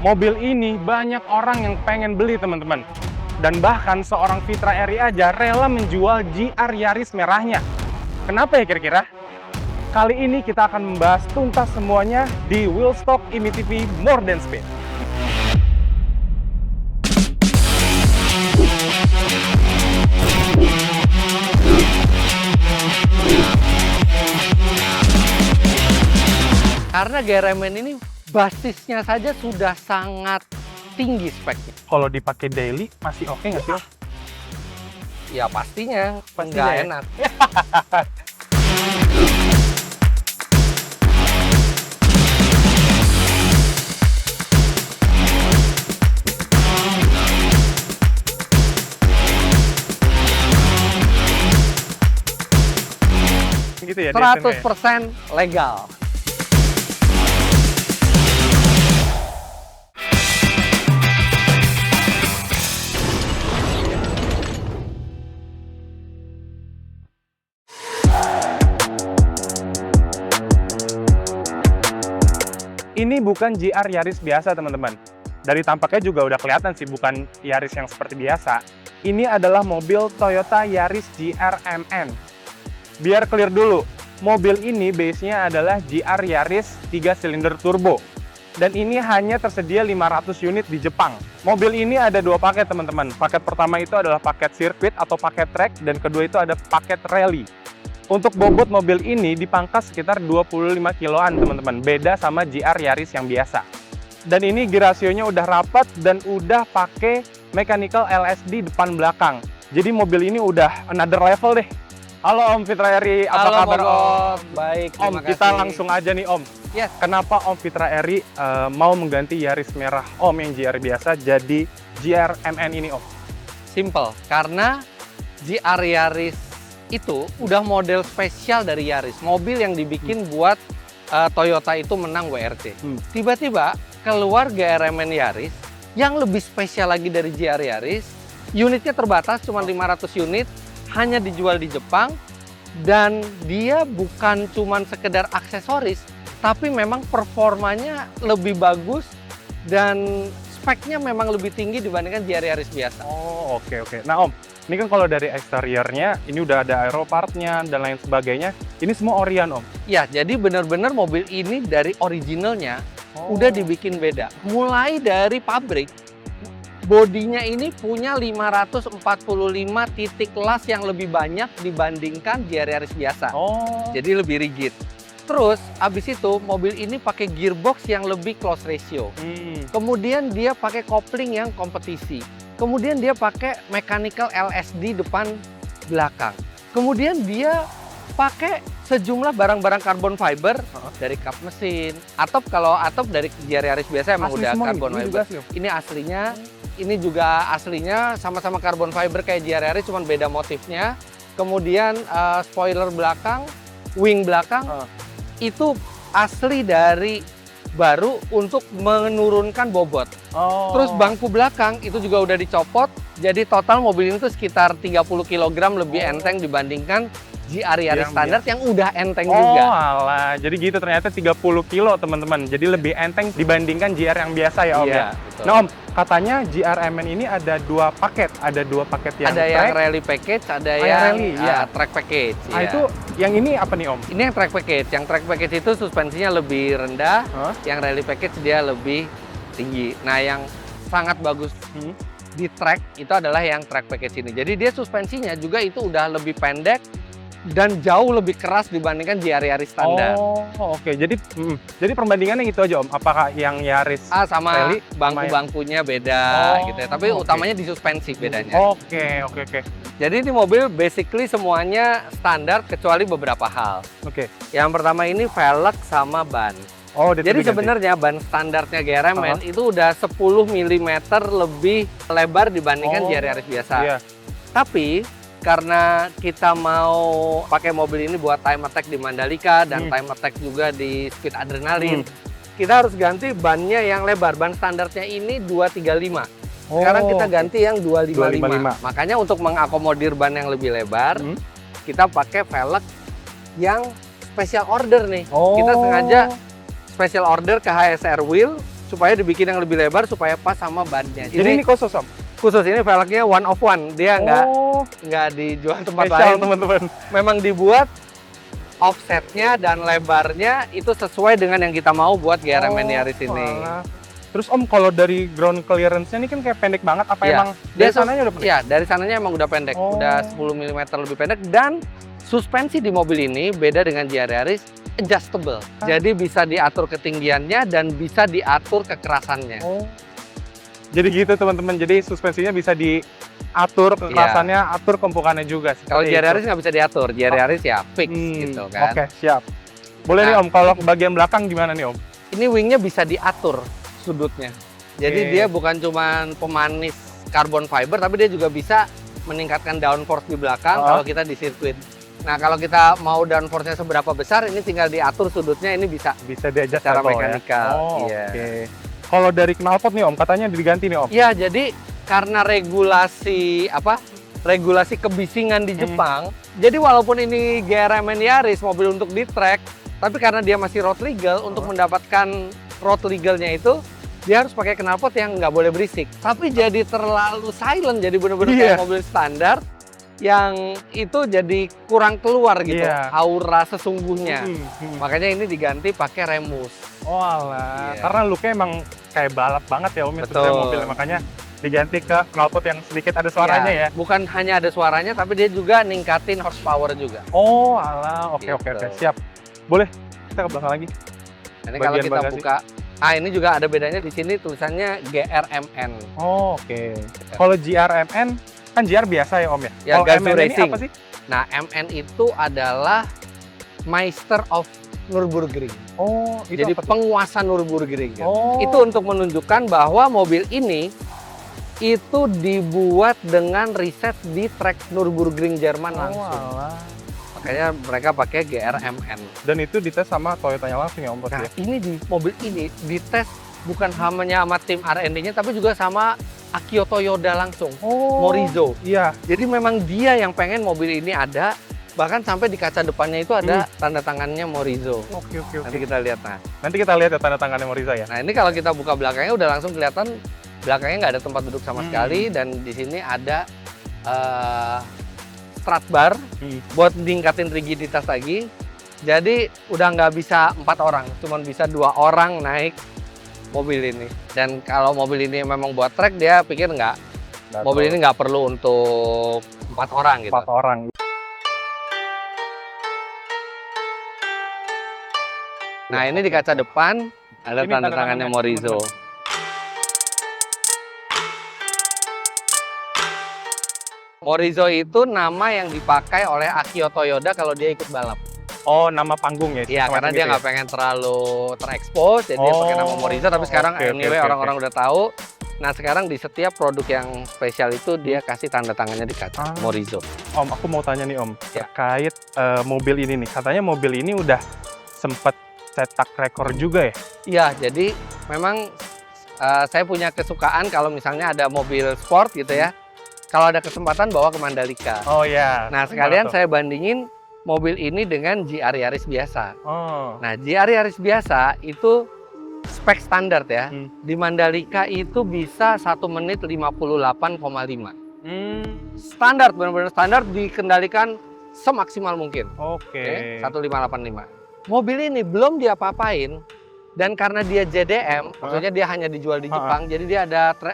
Mobil ini banyak orang yang pengen beli, teman-teman. Dan bahkan seorang Fitra Eri aja rela menjual GR Yaris merahnya. Kenapa ya kira-kira? Kali ini kita akan membahas tuntas semuanya di Wheelstock IMI-TV More Than Speed. Karena GRMN ini basisnya saja sudah sangat tinggi speknya. Kalau dipakai daily masih oke nggak sih, Om? Ya pastinya, Pastinya nggak ya? enak. Gitu ya, desainnya ya? 100% legal. Ini bukan GR Yaris biasa, teman-teman. Dari tampaknya juga udah kelihatan sih bukan Yaris yang seperti biasa. Ini adalah mobil Toyota Yaris GR MN. Biar clear dulu, mobil ini base-nya adalah GR Yaris 3 silinder turbo. Dan ini hanya tersedia 500 unit di Jepang. Mobil ini ada dua paket, teman-teman. Paket pertama itu adalah paket sirkuit atau paket track, dan kedua itu ada paket rally. Untuk bobot mobil ini dipangkas sekitar 25 kiloan, teman-teman. Beda sama GR Yaris yang biasa. Dan ini gear rasionya udah rapat dan udah pakai mechanical LSD depan belakang. Jadi mobil ini udah another level deh. Halo Om Fitra Eri, apa Halo, kabar Mogok. Om? Baik, Om, terima kita kasih. langsung aja nih Om. Yes. Kenapa Om Fitra Eri mau mengganti Yaris merah Om yang GR biasa jadi GR MN ini Om? Simple, karena GR Yaris itu udah model spesial dari Yaris. Mobil yang dibikin buat Toyota itu menang WRC. Tiba-tiba keluar GRMN Yaris yang lebih spesial lagi dari GR Yaris. Unitnya terbatas, cuma 500 unit, hanya dijual di Jepang. Dan dia bukan cuma sekedar aksesoris, tapi memang performanya lebih bagus dan speknya memang lebih tinggi dibandingkan GR Yaris biasa. Oh, oke. Nah Om, ini kan kalau dari eksteriornya, ini udah ada aeropartnya dan lain sebagainya. Ini semua Orion Om? Ya, jadi benar-benar mobil ini dari originalnya udah dibikin beda. Mulai dari pabrik, bodinya ini punya 545 titik las yang lebih banyak dibandingkan GR Yaris biasa. Oh, Jadi lebih rigid. Terus, abis itu mobil ini pakai gearbox yang lebih close ratio. Kemudian dia pakai kopling yang kompetisi. Kemudian dia pakai mechanical LSD depan belakang. Kemudian dia pakai sejumlah barang-barang carbon fiber dari kap mesin. Atop, kalau atop dari GR Yaris biasa emang asli udah semua carbon ini fiber. juga asli, Om? Ini aslinya, ini juga aslinya sama-sama carbon fiber kayak GR Yaris, cuman beda motifnya. Kemudian spoiler belakang, wing belakang itu asli dari baru untuk menurunkan bobot. Oh. Terus bangku belakang itu juga udah dicopot, jadi total mobil ini tuh sekitar 30 kg lebih enteng dibandingkan GR Yaris Yang standar yang udah enteng Oh, juga. alah. Jadi gitu ternyata 30 kilo teman-teman. Jadi lebih enteng dibandingkan GR yang biasa ya Om Iya, ya? betul. Nah Om, katanya GR MN ini ada dua paket. Ada dua paket yang Ada yang track. rally package, ada yang yang rally, iya. track package. Nah iya. itu, yang ini apa nih Om? Ini yang track package. Yang track package itu suspensinya lebih rendah, yang rally package dia lebih tinggi. Nah, yang sangat bagus di track itu adalah yang track package ini. Jadi dia suspensinya juga itu udah lebih pendek dan jauh lebih keras dibandingkan GR Yaris standar. Oh, oke. Jadi perbandingannya gitu aja Om. Apakah yang Yaris Sama rally bangku-bangkunya beda Oh, gitu ya. Tapi oke. utamanya di suspensi bedanya. Oke. Jadi ini mobil basically semuanya standar kecuali beberapa hal. Oke. Yang pertama ini velg sama ban. Oh, udah Jadi diganti. sebenarnya ban standarnya GRMN itu udah 10 mm lebih lebar dibandingkan GR Yaris biasa. Iya. Tapi karena kita mau pakai mobil ini buat time attack di Mandalika dan time attack juga di Speed Adrenaline, kita harus ganti bannya yang lebar. Ban standarnya ini 235. Sekarang kita ganti yang 255. Makanya untuk mengakomodir ban yang lebih lebar, kita pakai velg yang special order nih. Kita sengaja special order ke HSR Wheel supaya dibikin yang lebih lebar supaya pas sama bannya. Jadi ini khusus Om? Khusus, ini velgnya one of one, dia Oh, nggak dijual tempat spesial lain. teman-teman. Memang dibuat offsetnya dan lebarnya itu sesuai dengan yang kita mau buat GRMN Yaris ini. Walah. Terus Om, kalau dari ground clearance-nya ini kan kayak pendek banget, apa Iya. emang dari sananya udah pendek? Iya, dari sananya emang udah pendek, Oh. udah 10 mm lebih pendek, dan suspensi di mobil ini beda dengan GR Yaris, adjustable. Jadi bisa diatur ketinggiannya dan bisa diatur kekerasannya. Oh. Jadi gitu teman-teman, jadi suspensinya bisa diatur kekerasannya, atur kempukannya juga. Kalau seperti GR itu. Yaris nggak bisa diatur, GR Yaris ya fix gitu kan. Oke, siap. Boleh nih Om, kalau ke bagian belakang gimana nih Om? Ini wingnya bisa diatur sudutnya. Jadi Oke. dia bukan cuma pemanis carbon fiber, tapi dia juga bisa meningkatkan downforce di belakang kalau kita di sirkuit. Nah, kalau kita mau downforce-nya seberapa besar, ini tinggal diatur sudutnya, ini bisa Bisa diajak secara mekanikal. Oh, Iya. oke. Kalau dari knalpot nih Om, katanya diganti nih Om. Ya, jadi karena regulasi kebisingan di Jepang, jadi walaupun ini GRMN Yaris mobil untuk di track, tapi karena dia masih road legal, untuk mendapatkan road legalnya itu dia harus pakai knalpot yang nggak boleh berisik. Tapi jadi terlalu silent, jadi bener-bener kayak mobil standar yang itu jadi kurang keluar gitu aura sesungguhnya. Makanya ini diganti pakai Remus. Oh alah, karena looknya emang kayak balap banget ya Om, Betul. itu mobilnya, makanya diganti ke knalpot yang sedikit ada suaranya ya. Bukan hanya ada suaranya, tapi dia juga ningkatin horsepower juga. Oh alah, oke Gitu. oke siap. Boleh kita ke belakang lagi. Ini kalau Bagian kita bagasi. buka, ini juga ada bedanya di sini tulisannya GRMN. Oh, oke. Kalau GRMN kan GR biasa ya Om ya. Ya, Kalau Gazoo MN ini Racing. apa sih? Nah, MN itu adalah Meister of Nürburgring. Oh, itu Jadi apa tuh? penguasa Nürburgring. Oh. Itu untuk menunjukkan bahwa mobil ini itu dibuat dengan riset di track Nürburgring Jerman langsung. alah. Makanya mereka pakai GRMN. Dan itu dites sama Toyotanya langsung ya Om pasti Nah, ya? ini di mobil ini dites bukan hanya sama tim R&D-nya, tapi juga sama Akio Toyoda langsung, Morizo. Iya. Jadi memang dia yang pengen mobil ini ada, bahkan sampai di kaca depannya itu ada tanda tangannya Morizo. Oke. Nanti kita lihat. Nah, Nanti kita lihat ya tanda tangannya Moriza ya. ini kalau kita buka belakangnya udah langsung kelihatan belakangnya nggak ada tempat duduk sama sekali, dan di sini ada strut bar buat meningkatin rigiditas lagi. Jadi udah nggak bisa 4 orang, cuma bisa 2 orang naik mobil ini. Dan kalau mobil ini memang buat track, dia pikir mobil ini nggak perlu untuk 4 orang gitu. 4 orang. Nah, ini di kaca depan ada Ini tanda tanda tangannya tangannya, Morizo. Morizo itu nama yang dipakai oleh Akio Toyoda kalau dia ikut balap. Oh, nama panggung ya? Iya, karena dia nggak pengen terlalu terekspos, jadi dia pakai nama Morizo. Tapi sekarang anyway orang-orang udah tahu. Nah, sekarang di setiap produk yang spesial itu dia kasih tanda tangannya di kaca, Morizo. Om, aku mau tanya nih Om, Ya. terkait mobil ini nih. Katanya mobil ini udah sempet cetak rekor juga ya? Iya, jadi memang saya punya kesukaan kalau misalnya ada mobil sport gitu ya. Kalau ada kesempatan bawa ke Mandalika. Oh iya. Nah, sekalian saya bandingin mobil ini dengan GR Yaris biasa. Oh. Nah, GR Yaris biasa itu spek standar ya. Di Mandalika itu bisa 1 menit 58,5. Standar, benar-benar standar, dikendalikan semaksimal mungkin. Oke. 1585. Mobil ini belum diapa-apain, dan karena dia JDM, maksudnya dia hanya dijual di Jepang, jadi dia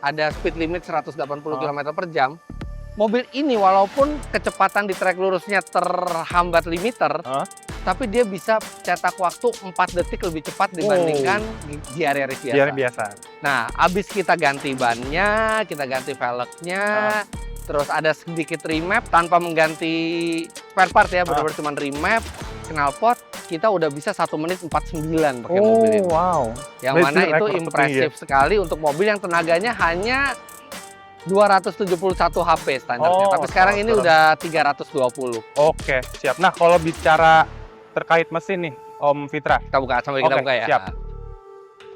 ada speed limit 180 km per jam. Mobil ini walaupun kecepatan di trek lurusnya terhambat limiter, tapi dia bisa cetak waktu 4 detik lebih cepat dibandingkan GR Yaris biasa. GR biasa. Nah, abis kita ganti bannya, kita ganti velgnya, terus ada sedikit remap tanpa mengganti spare part ya, benar-benar cuma remap, knalpot, kita udah bisa 1 menit 49 pakai mobil ini. Wow. Yang mana itu impresif sekali untuk mobil yang tenaganya hanya 271 HP standarnya. Tapi sekarang ini udah 320. Oke, siap. Nah, kalau bicara terkait mesin nih, Om Fitra. Kita buka sambil kita buka ya. Siap.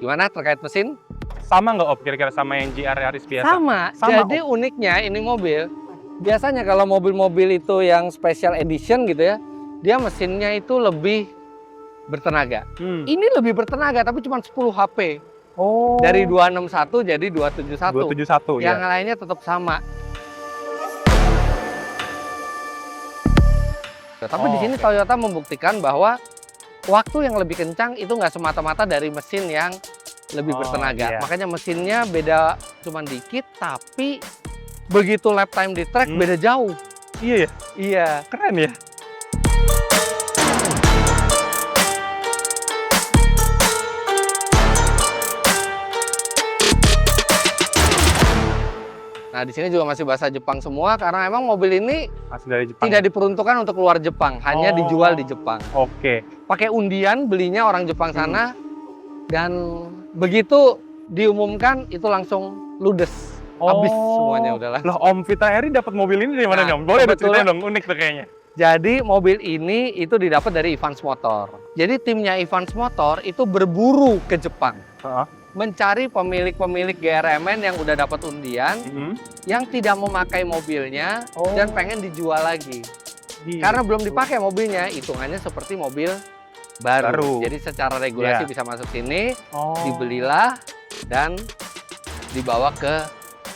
Gimana terkait mesin? Sama nggak Om kira-kira sama yang GR Yaris biasa? Sama. Jadi uniknya ini mobil, biasanya kalau mobil-mobil itu yang special edition gitu ya, dia mesinnya itu lebih bertenaga. Ini lebih bertenaga tapi cuma 10 HP. Oh. Dari 261 jadi 271. 271 Yang ya. lainnya tetap sama. Tapi di sini oke. Toyota membuktikan bahwa waktu yang lebih kencang itu nggak semata-mata dari mesin yang lebih bertenaga. iya. Makanya mesinnya beda cuman dikit, tapi begitu lap time di track beda jauh. Iya ya, Iya. keren ya. Nah, di sini juga masih bahasa Jepang semua karena emang mobil ini Masih dari Jepang. tidak diperuntukkan untuk keluar Jepang, hanya dijual di Jepang. Oke. Pakai undian, belinya orang Jepang sana, dan begitu diumumkan itu langsung ludes. Habis semuanya udahlah. Loh, Om Fitra Eri dapat mobil ini dari mana nih, Om? Boleh dong kebetulan- ceritain dong, unik tuh kayaknya. Jadi mobil ini itu didapat dari Evans Motor. Jadi timnya Evans Motor itu berburu ke Jepang. Heeh. Mencari pemilik-pemilik GRMN yang udah dapat undian, Mhm. yang tidak memakai mobilnya Oh. dan pengen dijual lagi. Gitu. Karena belum dipakai mobilnya, hitungannya seperti mobil baru. Baru. Jadi secara regulasi Iya. bisa masuk sini, Oh. dibelilah dan dibawa ke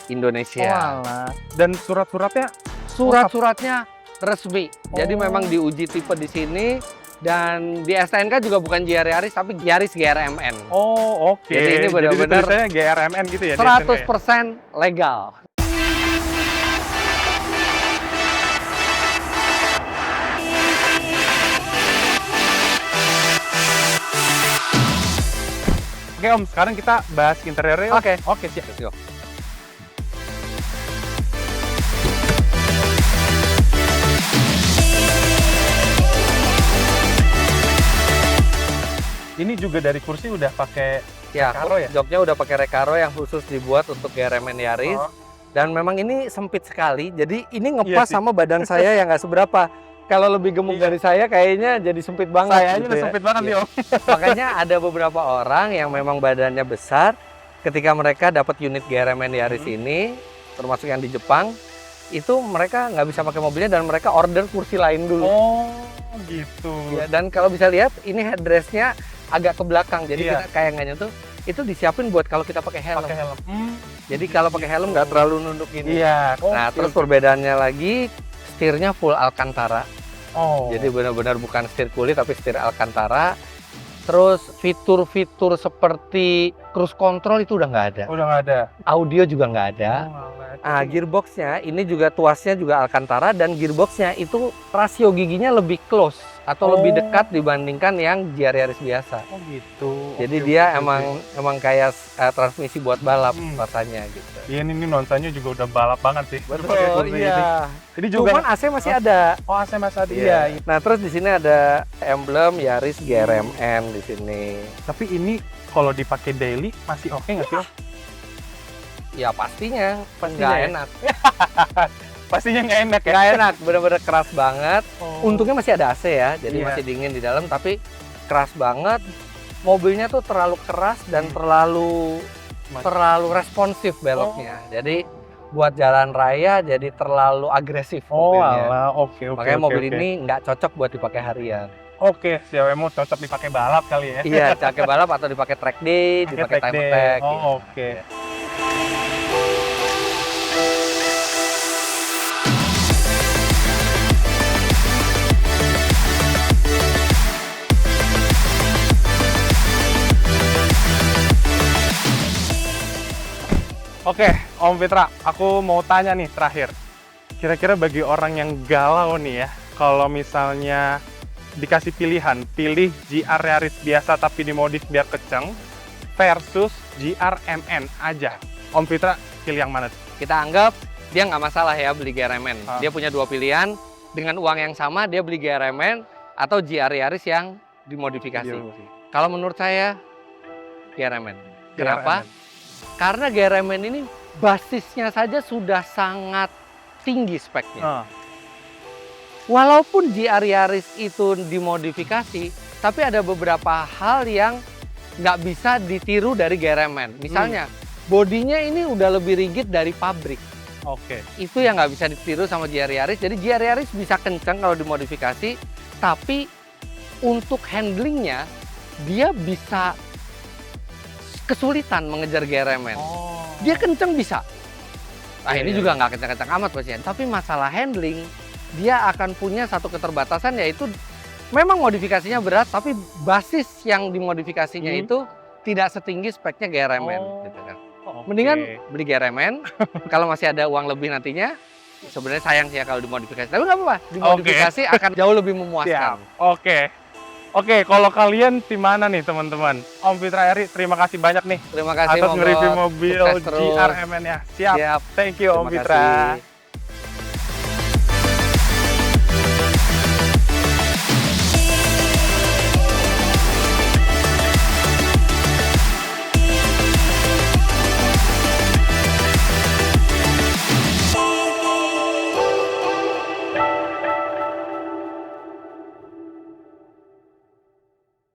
Indonesia. Walah. Dan surat-suratnya Surat-suratnya resmi. Jadi Oh. memang diuji tipe di sini dan di STNK juga bukan GR Yaris tapi Yaris GRMN. oh oke. Jadi ini benar-benar tulisannya GRMN gitu ya? 100% legal. Oke Om, sekarang kita bahas interiornya. Om. Oke. Oke siap. Let's go. Ini juga dari kursi udah pakai Ya, Recaro ya? joknya udah pakai Recaro yang khusus dibuat untuk GRMN Yaris. Oh. Dan memang ini sempit sekali, jadi ini ngepas Iya sih. sama badan saya yang nggak seberapa. Kalau lebih gemuk Iya. dari saya, kayaknya jadi sempit banget. Saya aja gitu udah ya. sempit banget nih Iya. Om. Makanya ada beberapa orang yang memang badannya besar, ketika mereka dapat unit GRMN Yaris ini, termasuk yang di Jepang, itu mereka nggak bisa pakai mobilnya dan mereka order kursi lain dulu. Oh gitu. Ya, dan kalau bisa lihat, ini headrestnya agak ke belakang, jadi Iya. kita kayak nggak nyentuh. Itu disiapin buat kalau kita pakai helm. Pakai helm. Jadi kalau pakai helm nggak terlalu nunduk gini. Iya. Nah, terus perbedaannya lagi, setirnya full Alcantara. Oh. Jadi benar-benar bukan setir kulit tapi setir Alcantara. Terus fitur-fitur seperti cruise control itu udah nggak ada. udah nggak ada. Audio juga nggak ada. Oh, Gearboxnya ini juga tuasnya juga Alcantara dan gearboxnya itu rasio giginya lebih close atau lebih Oh. dekat dibandingkan yang GR Yaris biasa. Oh gitu. Jadi Oke, dia oke, emang kayak transmisi buat balap Hmm. rasanya gitu. Iya ini nuansanya juga udah balap banget sih. Pakai kursi ini. iya. Jadi juga. Cuman AC masih ada. Oh AC Mas Adi. Iya. Iya. Nah, terus di sini ada emblem Yaris GRMN di sini. Tapi ini kalau dipakai daily masih oke nggak sih Om? Ya pastinya, Pastinya nggak ya? enak. Pastinya nggak enak ya. Nggak enak, bener-bener keras banget. Oh. Untungnya masih ada AC ya, jadi Iya. masih dingin di dalam, tapi keras banget. Mobilnya tuh terlalu keras dan Mas- terlalu responsif beloknya. Jadi buat jalan raya jadi terlalu agresif Oh mobilnya. alah, oke oke. Makanya oke, mobil oke. ini nggak cocok buat dipakai harian. Oke, siapa mau cocok dipakai balap kali ya? Iya, pakai balap atau dipakai track day, Pakai dipakai track time day. attack. Oh gitu. oke. Ya. Oke, Om Fitra, aku mau tanya nih terakhir. Kira-kira bagi orang yang galau nih ya, kalau misalnya dikasih pilihan, pilih GR Yaris biasa tapi dimodif biar kenceng versus GRMN aja. Om Fitra pilih yang mana? Kita anggap dia nggak masalah ya beli GRMN. Ah. Dia punya dua pilihan, dengan uang yang sama dia beli GRMN atau GR Yaris yang dimodifikasi. Kalau menurut saya GRMN. Kenapa? Karena GRMN ini basisnya saja sudah sangat tinggi speknya. Ah, Walaupun GR Yaris itu dimodifikasi, tapi ada beberapa hal yang nggak bisa ditiru dari GRMN. Misalnya, bodinya ini udah lebih rigid dari pabrik. Oke. Itu yang nggak bisa ditiru sama GR Yaris. Jadi GR Yaris bisa kencang kalau dimodifikasi, tapi untuk handlingnya dia bisa kesulitan mengejar GRMN. Oh. Dia kenceng bisa. Nah, Iya, ini iya, juga nggak kencang-kencang amat pastinya. Tapi masalah handling, dia akan punya satu keterbatasan, yaitu memang modifikasinya berat, tapi basis yang dimodifikasinya itu tidak setinggi speknya GRMN. Oh. Gitu kan. Oke. Mendingan beli GRMN, kalau masih ada uang lebih nantinya, sebenarnya sayang sih ya kalau dimodifikasi. Tapi nggak apa-apa, dimodifikasi akan jauh lebih memuaskan. Siap. Oke, kalau kalian di mana nih teman-teman? Om Fitra Eri, terima kasih banyak nih Terima kasih atas Monggo. nge-review mobil Sukses terus. GRMN ya. Siap. Siap. Thank you Om Terima Fitra. kasih.